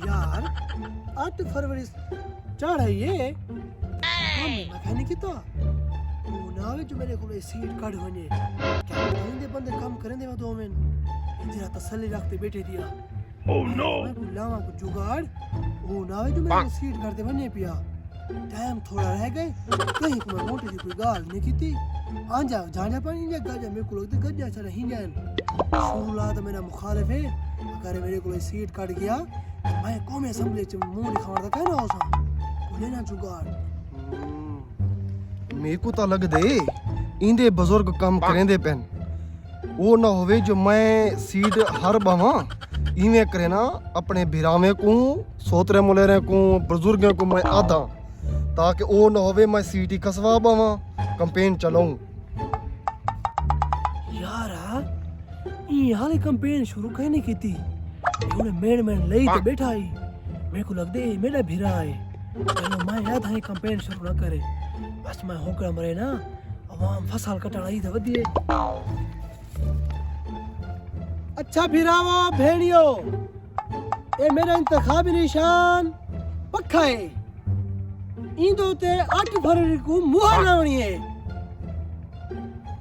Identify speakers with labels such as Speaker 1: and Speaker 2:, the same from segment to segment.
Speaker 1: यार 8 फरवरी चढ़ है ये काम मैकेनिक की तो वो ना जो मेरे को सीट कट होने क्या बंदे बंदे काम करें दे 2 मिनट तेरा तसल्ली रखते बैठे दिया ओह नो मैं बुलावा को जुगाड़ वो ना जो मेरे को सीट करते बने पिया टाइम थोड़ा रह गए कहीं को मैं मोटी सी कोई गाल नहीं की थी आंजा जाने पानी जा गजा मेरे को लगते गजा चला ही जान शुरुला तो मेरा मुखालिफ है अगर मेरे को सीट कट गया मैं कौन असेंबली च मुंह दिखावदा कहना होसा कोने ना जुगाड़
Speaker 2: मेरे को तो लग दे इंदे बुजुर्ग काम करेंदे पेन वो ना होवे जो मैं सीट हर बावा इवें करे ना अपने भिरावे को सोतरे मुलेरे को बुजुर्गों को मैं आधा ताकि वो ना होवे मैं सीट ही कसवा बावा कैंपेन चलाऊं
Speaker 1: यारा ये हाले कैंपेन शुरू कहने की थी उन्हें मेन लई तो बैठा ही मेरे को लग दे मेरा भिरा है चलो मैं याद है कैंपेन शुरू ना करे बस मैं होकर मरे ना अवाम फसल कटाना ही तो वधिए अच्छा भिरावो भेड़ियो ये मेरा इंतखाबी निशान पक्का है इंदो ते 8 फरवरी को मुहर लावनी है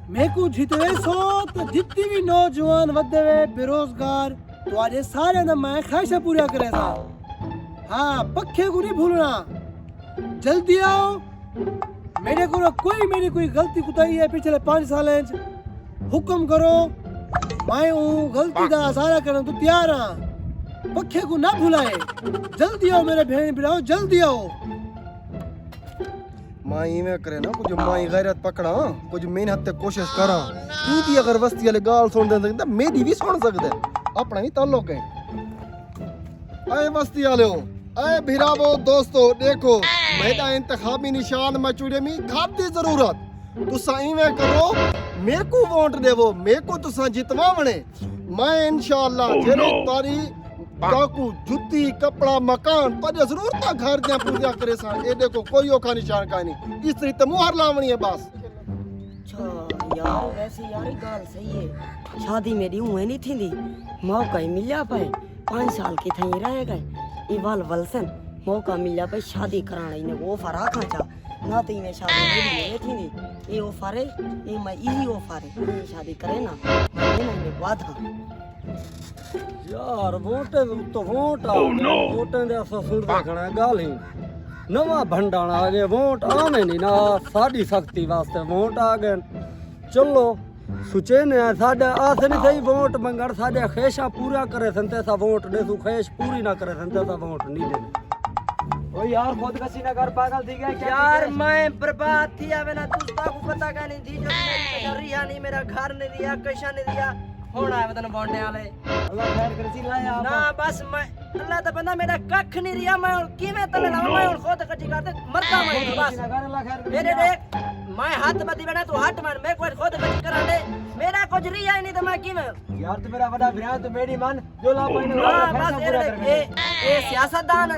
Speaker 1: मैं को जीते सो तो जितनी भी नौजवान वधे वे बेरोजगार तो आज सारे ना मैं ख्वाहिशें पूरा करे था हाँ पक्के को नहीं भूलना जल्दी आओ मेरे को मेरी कोई गलती कुताई है पिछले 5 साल हुक्म करो मैं हूँ गलती का सारा करने तो तैयार हाँ पक्के को ना भुलाए जल्दी आओ मेरे बहन बिराओ जल्दी आओ
Speaker 2: मां इवें करे ना कुछ माई गैरत पकड़ा कुछ मेहनत ते कोशिश करा इदी अगर वस्ती वाले गाल सुन दे तो मेरी भी सुन सकदे अपना ही ताल्लुक है आए वस्ती वाले आए भिरावो दोस्तों देखो मेरा इंतखाबी निशान मचूड़े में खाती जरूरत तुसा इवें करो मेरे को वोट देवो मेरे को तुसा जितवावणे मैं इंशाअल्लाह जेरो तारी काकू जुत्ती कपड़ा मकान पर जरूरत घर जा पूजा करे सा ए देखो कोई ओखा निशान का नहीं इस तरी तो मुहर लावणी है बस
Speaker 3: अच्छा यार वैसे यार गाल सही है शादी मेरी हुए नहीं थी मौका ही मिल पाए 5 साल की थी रह गए इवाल वलसन मौका मिल पाए शादी कराना इन्हें वो फरा खाचा ना तो इन्हें शादी मेरी थी ये ऑफर है ये मैं यही ऑफर है ये शादी करे ना मैं इन्हें वादा
Speaker 4: यार वोटे तो वोट आ वोटे दे अस सुन देखना गाल ही नवा भंडाण आ गए वोट आवे नहीं ना साडी सख्ती वास्ते वोट आ गए चलो सुचे ने साडे आस नहीं सही वोट मंगण साडे ख्वाहिशां पूरा करे संते सा वोट दे सु ख्वाहिश पूरी ना करे संते सा वोट नहीं देने
Speaker 5: ओ यार खुद कसी ना कर पागल थी गया क्या
Speaker 3: यार मैं बर्बाद थी आवे ना तुस्ता को पता का नहीं थी जो मेरी रिया नहीं मेरा घर नहीं दिया कैसा नहीं दिया होना है वतन बोंडे वाले
Speaker 5: अल्लाह खैर कर सी लाया
Speaker 3: ना बस मैं अल्लाह तो बंदा मेरा कख नहीं रिया मैं और कीमे तले लाऊं मैं और खुद कटी करते मरता मैं बस
Speaker 5: अल्लाह खैर कर
Speaker 3: मेरे देख मैं हाथ बदी बना तू हट मार मैं कोई खुद कटी करा दे मेरा कुछ रिया ही नहीं तो मैं कीमे
Speaker 5: यार तू मेरा बड़ा भरा तो मेरी मन जो ला पाइन
Speaker 3: बस ये सियासतदान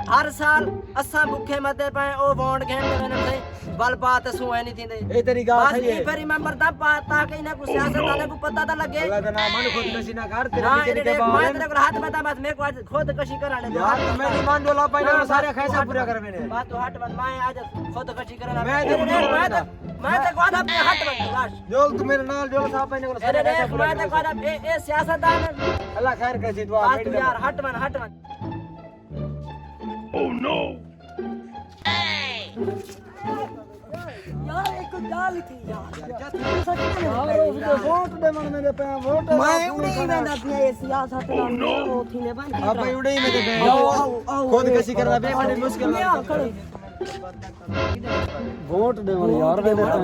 Speaker 3: हर साल असा भूखे मते पाए ओ वोट घेंदे मैंने से बल बात सुए नहीं थींदे
Speaker 5: ए तेरी गाल
Speaker 3: बस
Speaker 5: सही
Speaker 3: ये
Speaker 5: है
Speaker 3: फिर मैं मरदा पाता कि ना कुछ सियासतदान को पता तो लगे
Speaker 5: अल्लाह का नाम मन खुद कसी ना कर तेरे
Speaker 3: ना
Speaker 5: तेरे के
Speaker 3: मैं
Speaker 5: बारे
Speaker 3: तेरे को हाथ बता बस मेरे को खुद कशी कराने दे
Speaker 5: यार तू मेरी मन जो ला पाइन सारे ख्वाहिशां पूरा कर मैंने
Speaker 3: बात तो हट बस मैं आज खुद कशी कराना
Speaker 5: मैं
Speaker 3: तो बाद अपने हट बस बस
Speaker 5: जो तू मेरे नाल जो सा पाइन को
Speaker 3: अरे देख मैं तो बाद ए सियासतदान
Speaker 5: अल्लाह खैर कर सी दुआ
Speaker 3: बात यार हट मन
Speaker 6: Oh no!
Speaker 3: यार एक गाल थी
Speaker 4: यार वोट दे मन मेरे पे वोट
Speaker 3: मैं उड़े ही में अपने ये सियासतदान वो थी ने बन
Speaker 5: आप भाई उड़े ही में दे खुद कसी करना बे बड़ी मुश्किल
Speaker 4: वोट दे मन यार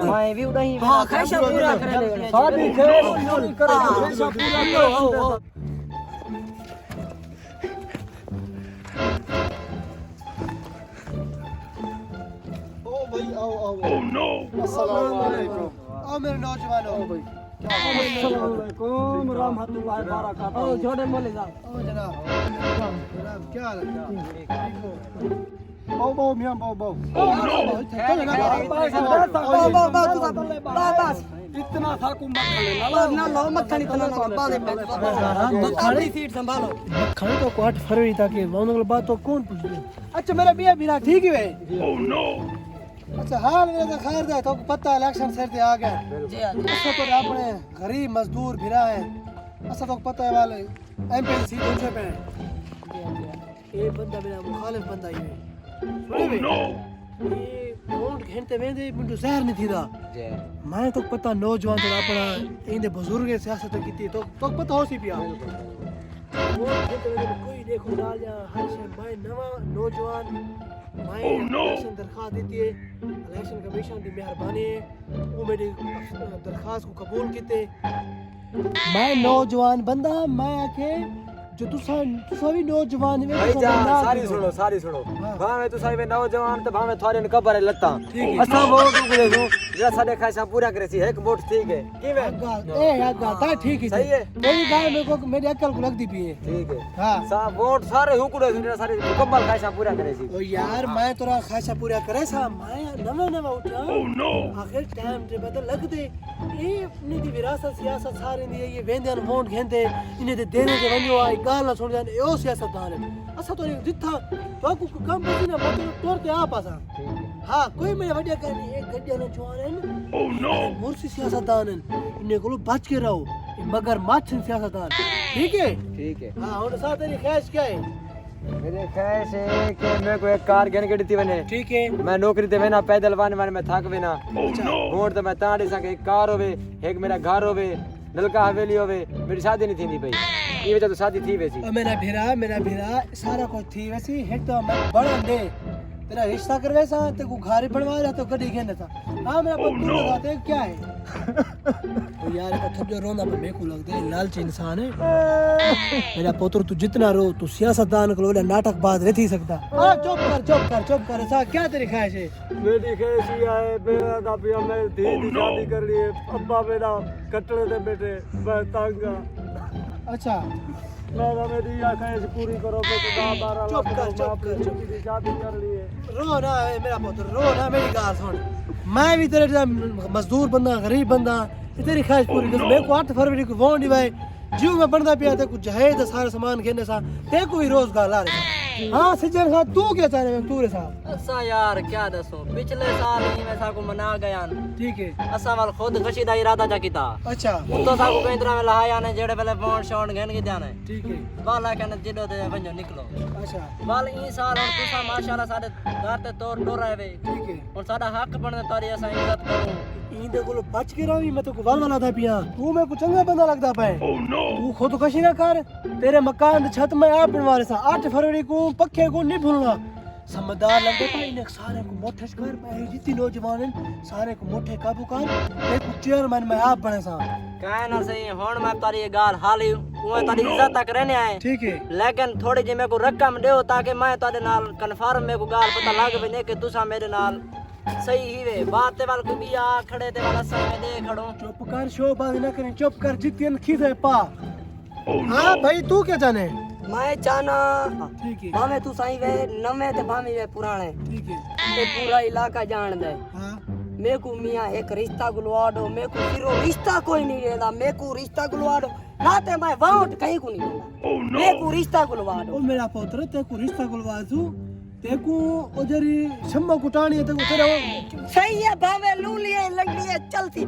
Speaker 3: मैं भी उड़े ही हां ख्वाहिश पूरा करे
Speaker 4: साडी ख्वाहिश पूरी करे ख्वाहिश पूरा करो
Speaker 2: भाई आओ आओ
Speaker 6: Oh no!
Speaker 2: अस्सलाम वालेकुम
Speaker 1: आओ मेरे नौजवानों
Speaker 2: भाई
Speaker 4: अस्सलाम वालेकुम रहमतुल्लाहि व बरकातहू।
Speaker 3: ओ छोटे मोले साहब
Speaker 1: ओ जनाब क्या हाल है ठीक हो
Speaker 2: बाओ मियां बाओ
Speaker 4: इतना साकू मक्खन
Speaker 3: ना लो मक्खन इतना ना बाले पे अपनी सीट संभालो
Speaker 1: खाने तो 8 फरवरी तक है वहां वाली बात तो कौन पूछ ले अच्छा मेरा बिया बिना ठीक है अच्छा हाल मेरा तो खैर है तो पता है इलेक्शन सर से आ गए
Speaker 3: जी हां
Speaker 1: अच्छा तो अपने गरीब मजदूर भिरा है अच्छा तो पता है वाले एमपी सीट उनसे पे ये बंदा मेरा मुखालिफ बंदा ही है सुने ये वोट घंटे में दे मुंडू जहर नहीं थी दा मैं तो पता नौजवान तो अपना इंदे बुजुर्ग सियासत की तो पता हो सी पिया वोट घंटे में कोई देखो डाल जा हर शे मैं नवा नौजवान मैं इलेक्शन दरखास्त देती है इलेक्शन कमीशन की मेहरबानी है वो मेरी दरखास्त को कबूल कीते मैं नौजवान बंदा मैं आके जो तुसा भी नौजवान है
Speaker 5: भाई जा सारी सुनो भावे तू सारे नौजवान तो भावे थारे ने कबर लत्ता असा वोट को देखो जेड़ा साडे ख्वाहिशां पूरा करे सी एक वोट ठीक है कीवे
Speaker 1: ए यार ता ठीक है
Speaker 5: सही है
Speaker 1: मेरी गाय मेरे को मेरी अक्ल को लगती भी है
Speaker 5: ठीक है
Speaker 1: हां
Speaker 5: सा वोट सारे हुकुड़े जेड़ा सारे मुकम्मल ख्वाहिशां पूरा करे सी
Speaker 1: ओ यार मैं तोरा ख्वाहिशां पूरा करे सा मैं नवा उठा आखिर टाइम ते बदल लग दे ये अपनी दी विरासत सियासत सारे दी ये वेंदन वोट घेंदे इने दे देने के वन्यो आई गाल ना सुन जाने ओ सियासतदान है असा तो जिथा तो को काम बची ना मत तोर के आ पासा हां कोई मेरे वडिया करनी एक गड्डिया न छुआने ओ नो मुर्सी सियासतदान इने को बच के रहो मगर माछन सियासतदान ठीक है हां और साथ तेरी ख्वाहिश क्या है
Speaker 5: मेरे ख्वाहिश है कि मैं को एक कार गन के दी बने
Speaker 1: ठीक है
Speaker 5: मैं नौकरी ते वेना पैदल वाने मैं थक वेना वोट तो मैं ताड़ी सा एक कार होवे एक मेरा घर होवे नलका हवेली होवे मेरी शादी नहीं थी भाई ये वजह तो शादी थी वैसी
Speaker 1: मेरा भेरा सारा कुछ थी वैसी हेड तो मैं बड़ा दे तेरा रिश्ता करवे सा ते को घर बनवा रहा तो गड्डी घेने था हां मेरा पप्पू लगा ते क्या है तो यार का थप जो रोना पे मेरे को लगता है लालची इंसान है मेरा पुत्र तू जितना रो तू सियासतदान को नाटक बाज रह थी सकता हां चुप कर ऐसा क्या तेरी ख्वाहिश है
Speaker 4: मेरी ख्वाहिश ये है मेरा दा पिया मैं धी दी शादी कर ली है अब्बा मेरा कटड़े दे बेटे मैं तंग
Speaker 1: अच्छा
Speaker 4: मैं मेरी ख्वाहिश पूरी करो मैं तो 12
Speaker 1: चुप कर
Speaker 4: दी शादी कर ली है
Speaker 1: रो ना मेरा पुत्र रो ना मेरी गाल सुन मैं भी तेरे जैसा मजदूर बंदा गरीब बंदा तेरी ख्वाहिश पूरी कर मेरे को 8 फरवरी को वोट दिवाए जीव में बनदा पिया ते कुछ जहेज सारा सामान घेने सा ते को भी रोजगार ला रहे हां सज्जन साहब तू क्या चाह रहे तू रे साहब
Speaker 3: असा यार क्या दसो पिछले साल ही मैं साको मना गया
Speaker 1: ठीक है
Speaker 3: असा वाल खुद गशी दा इरादा जा कीता
Speaker 1: अच्छा
Speaker 3: तो साको केंद्रा में लाया ने जेड़े पहले वोट शॉट घेन के जाने
Speaker 1: ठीक है
Speaker 3: वाला कहने जिडो दे वंजो निकलो
Speaker 1: अच्छा
Speaker 3: वाल ई साल और तुसा माशाल्लाह साडे घर ते तोर डोर आवे
Speaker 1: ठीक है
Speaker 3: और साडा हक बनदे तारी असा इज्जत करूं
Speaker 1: इंदे को बच के रही मैं तो वाल वाला था पिया तू मेरे को चंगा बंदा लगदा पे तू खुद कशी ना कर तेरे मकान दी छत में आप बनवा रहे सा 8 फरवरी को पक्के को नहीं भूलना समझदार लगते भाई ने सारे को मोठे कर मैं जितनी नौजवान हैं सारे को मोठे काबू कर एक चेयरमैन में आप बने सा
Speaker 3: काहे ना सही हुन मैं तारी ये गाल हाली ओए तारी इज्जत तक रहने आए
Speaker 1: ठीक है
Speaker 3: लेकिन थोड़ी जी मेरे को रकम देओ ताकि मैं तारे नाल कन्फर्म मेरे को गाल पता लग वने कि तुसा मेरे नाल सही ही वे बात ते वाल को भी आ खड़े ते वाला समय दे खड़ो
Speaker 1: चुप कर शो बात ना करें चुप कर जितन खीसे पा हां भाई तू क्या जाने
Speaker 3: मैं चाहना
Speaker 1: ठीक है
Speaker 3: भावे तू सही वे नवे ते भावे वे पुराने
Speaker 1: ठीक है
Speaker 3: ते पूरा इलाका जान दे
Speaker 1: हां
Speaker 3: मेरे को मियां एक रिश्ता गुलवा दो मेरे को सिरो रिश्ता कोई नहीं देता मेरे को रिश्ता गुलवा दो ना ते मैं वोट कहीं को नहीं देता मेरे को रिश्ता गुलवा दो
Speaker 1: ओ मेरा पुत्र ते को रिश्ता गुलवा दू ते को उजरी शम्मा कुटानी ते को तेरा
Speaker 3: सही है भावे लूलिए लंगड़ी है चलती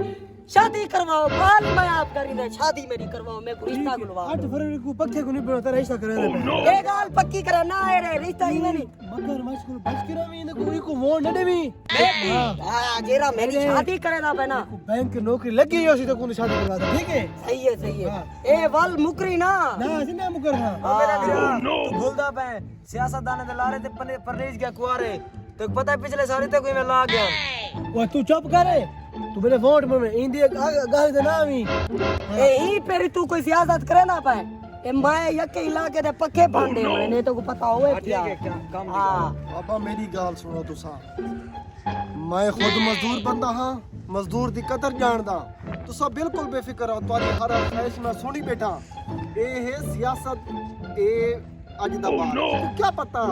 Speaker 3: शादी करवाओ बाल मैं आप करी दे शादी मेरी करवाओ मैं को रिश्ता गुलवा
Speaker 1: 8 फरवरी को पक्के को नहीं बनता रिश्ता करे दे
Speaker 3: ये गाल पक्की करा ना है रे रिश्ता ही नहीं
Speaker 1: मगर मैं स्कूल बच के रही ने कोई को वोट न देवी
Speaker 3: हां जेरा मेरी शादी करे ना बना
Speaker 1: बैंक की नौकरी लगी है उसी तो कोई शादी करवा दे ठीक है
Speaker 3: सही है ए वाल मुकरी ना
Speaker 1: ना मुकरना
Speaker 5: मेरा भरा तू भूलदा पे सियासतदान दे लारे ते परनेज के कुआरे तो पता है पिछले साल तक मैं ला गया
Speaker 1: वो तू चुप करे तू मेरे वोट में इंडिया गाली दे ना मी
Speaker 3: ए ही पर तू कोई सियासत करे ना पाए ए मैं यके इलाके दे पक्के भांडे होने ने तो को पता होवे क्या हां
Speaker 2: अब्बा मेरी गाल सुनो तुसा मैं खुद मजदूर बंदा हां मजदूर दी कदर जानदा तुसा बिल्कुल बेफिक्र हो तुम्हारी हर ख्वाहिश मैं सुनी बैठा ए है सियासत ए अज दा बात क्या पता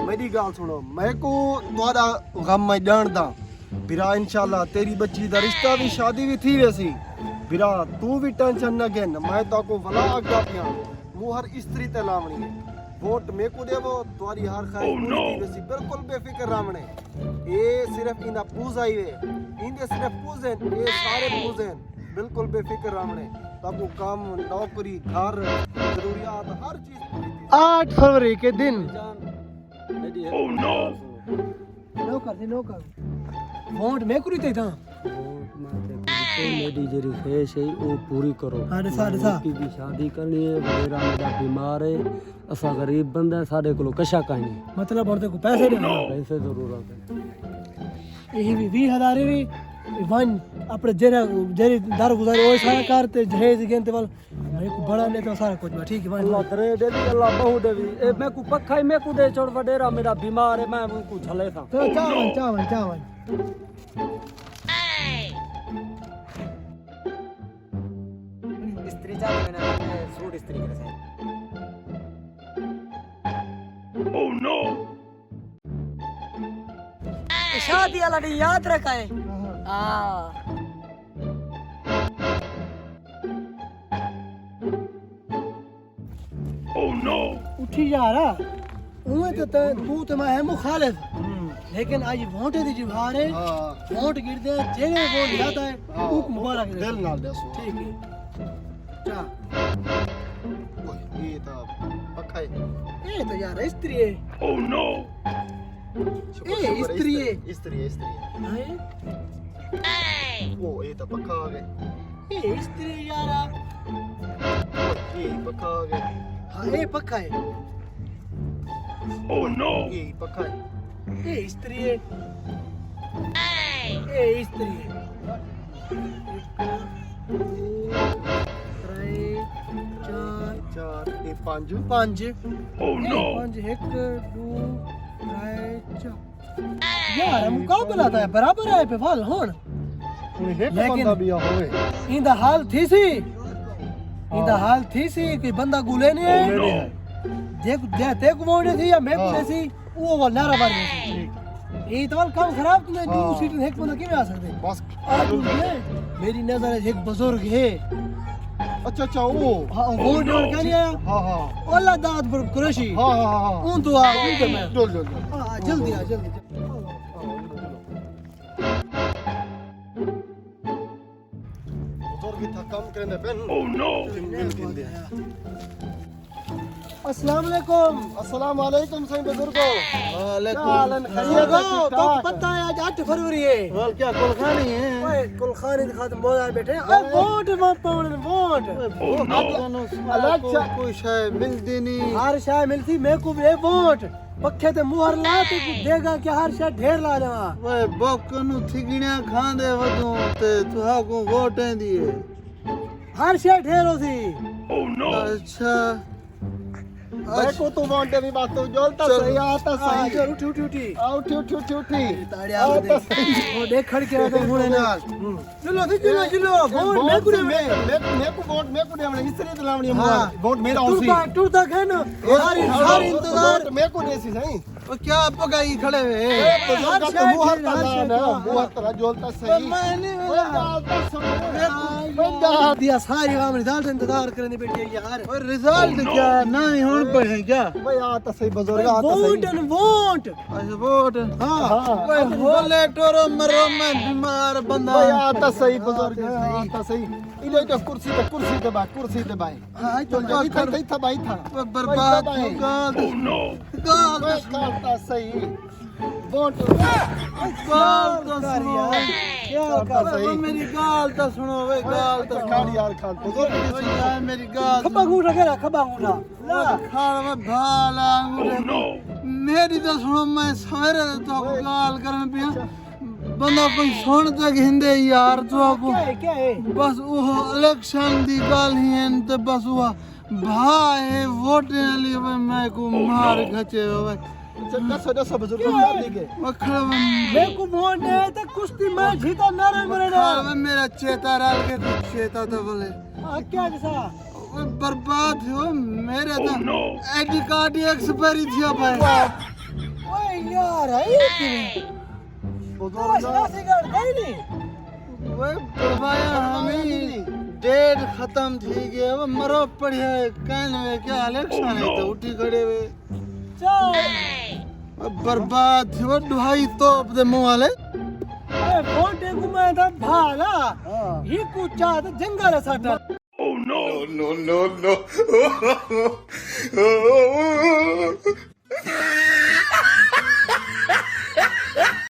Speaker 2: मेरी गाल सुनो मैं को तुम्हारा गम मैं जानदा बिरा इंशाल्लाह तेरी बच्ची दा रिश्ता भी शादी भी थी वैसी बिरा तू भी टेंशन न घेन मैं तो को भला आगा पिया मु हर स्त्री ते लावणी है वोट मैं को देवो तुम्हारी हर ख्वाहिश पूरी थी वैसी बिल्कुल बेफिक्र रावणे ए सिर्फ इंदा पूजा ही वे इंदे सिर्फ पूजन ए सारे पूजन बिल्कुल बेफिक्र रावणे ताको काम नौकरी घर जरूरियात हर चीज पूरी थी
Speaker 1: 8 फरवरी के दिन
Speaker 4: मेरी
Speaker 1: नौकर वोट मैं करी थे था
Speaker 4: मेरी जरी ख्वाहिश है वो पूरी करो।
Speaker 1: हाँ, दसा।
Speaker 4: की भी शादी करनी है मेरा मेरा बीमार है असा गरीब बंदा है सारे को कशा कहीं
Speaker 1: मतलब और को पैसे देना
Speaker 4: पैसे जरूरत है
Speaker 1: यही भी 20,000 भी वन अपने जेरी दार गुजारे वो सारा करते जहेज गेंते वाल मेरे को बड़ा नहीं तो सारा कुछ ठीक है
Speaker 4: अल्लाह करे दे दी अल्लाह बहु दे दी ए मैं को पक्का ही मैं को दे छोड़ वडेरा मेरा बीमार है मैं उनको झले था
Speaker 1: तो चावन
Speaker 5: स्त्री चाहते मैंने सूट स्त्री करे से
Speaker 3: शादी वाला दिन याद रखा है हाँ
Speaker 1: उठी जा रहा उन्हें तो तू तो मैं है मुखालिफ लेकिन आज वोट दी जिहार है वोट गिर दे जेने वोट जाता है ऊक मुबारक
Speaker 2: दिल नाल दसो
Speaker 1: ठीक है चा
Speaker 2: ये तो पक्का है
Speaker 1: ये तो यार स्त्री है ए स्त्री है
Speaker 2: स्त्री
Speaker 1: हैं?
Speaker 2: वो ये तो पक्का आ गए
Speaker 1: ये स्त्री है यार
Speaker 2: ये पक्का आ गए
Speaker 1: हाँ ये पक्का है
Speaker 2: ये पक्का है
Speaker 1: ये स्त्री है ये स्त्री है
Speaker 2: चार ये पांच
Speaker 1: पांच पांच एक दो यार मुकाबला था बराबर है पे फल होन
Speaker 2: बंदा भी होवे
Speaker 1: इंदा हाल थी सी कि बंदा गुले नहीं है देख मोड़े थी या मैं गुले सी वो वाला नारा मार गई ये तो वाल काम खराब तूने दू सीट एक बंदा किਵੇਂ आ सकते
Speaker 2: बस
Speaker 1: आज मेरी नजर है एक बुजुर्ग है
Speaker 2: अच्छा वो
Speaker 1: हाँ वो डर क्या नहीं आया
Speaker 2: हाँ
Speaker 1: अल्लाह दाद पर कुरैशी
Speaker 2: हाँ
Speaker 1: उन तो आ उन तो मैं
Speaker 2: जल्दी
Speaker 1: हाँ जल्दी आ जल्दी
Speaker 2: बुजुर्ग था काम करने पेन
Speaker 1: अस्सलाम वालेकुम
Speaker 2: अस्सलाम वालेकुम सही बुजुर्गो
Speaker 1: वालेकुम तो पता है आज 8 फरवरी है
Speaker 2: वाल क्या कुलखानी है
Speaker 1: ओए कुलखानी दिखा तुम बोला बैठे ओए वोट मत पाउन वोट
Speaker 2: अलग सा कोई शय मिलती नहीं
Speaker 1: हर शाय मिलती मैं को भी वोट पक्के ते मुहर ला ते देगा कि हर शाय ढेर ला देवा
Speaker 6: वे बकनु थिगणिया खांदे वदू ते तुहा को वोटें दिए
Speaker 1: हर शाय ढेर होती
Speaker 6: अच्छा
Speaker 2: मैं को तो वांटे भी बात तो जोलता सही आता सही
Speaker 1: चल उठी
Speaker 2: उठी
Speaker 1: ताड़ी आ दे वो देख खड़ के तो मुड़े ना चलो वोट मैं को
Speaker 2: मैं को वोट मैं को देवणे इसरी तो लावणी वोट मेरा उसी
Speaker 1: टूटा है ना सारी इंतजार
Speaker 2: मैं को देसी सही
Speaker 6: वो क्या पगाई खड़े हुए
Speaker 2: बुजुर्ग तो मुंह तला जोलता सही
Speaker 6: मैंने
Speaker 1: दिया सारी आम रिजल्ट इंतजार करने बैठे यार
Speaker 6: और रिजल्ट क्या नहीं होन पड़े क्या
Speaker 2: भाई आता सही बुजुर्ग आता
Speaker 1: वोट
Speaker 2: सही
Speaker 1: वोट
Speaker 6: अच्छा वोट
Speaker 1: हाँ
Speaker 6: वे होले टोरो मरो मैं बीमार बंदा
Speaker 2: भाई आता सही बुजुर्ग आता सही इले तो कुर्सी पे भाई
Speaker 1: हाँ
Speaker 2: चल जा था भाई था
Speaker 6: वो बर्बाद हो गाल गाल
Speaker 2: आता सही वोट
Speaker 6: गाल तो सुनो
Speaker 1: क्या कर
Speaker 6: वो मेरी गाल तो सुनो वे गाल तो
Speaker 2: खाड़ी यार खान बुजुर्ग
Speaker 6: ओ यार मेरी गाल
Speaker 1: खब्बा अंगूठा खेला खब्बा अंगूठा ला
Speaker 6: खाल में भाला मेरी तो सुनो मैं सवेरे तो गाल करन पिया बंदा कोई सुन तक हिंदे यार तो आपको
Speaker 1: क्या है
Speaker 6: बस वो इलेक्शन दी गाल ही है ते बस वो भाई वोटे लिए मैं को मार खचे भाई
Speaker 2: दस बुजुर्ग मार देंगे
Speaker 6: मखड़ा
Speaker 1: मैं को वोट है तो कुश्ती मैं जीता नारे मरे ना
Speaker 6: मेरा चेता डाल के चेता तो बोले
Speaker 1: हाँ क्या जैसा
Speaker 6: वो बर्बाद हो मेरे तो आईडी कार्ड ही एक्सपायरी थी भाई
Speaker 1: यार है से गड़ गई नहीं
Speaker 6: वे बड़बाया हमें डेट खत्म थी गया वो मरो पड़िया कान में क्या इलेक्शन है तो उठी खड़े वे
Speaker 1: चल
Speaker 6: बर्बाद थी वो ढाई तोप दे मुंह वाले
Speaker 1: ए फोटे को मैं था भाला ही कुचा तो जंगल है साटा
Speaker 2: no.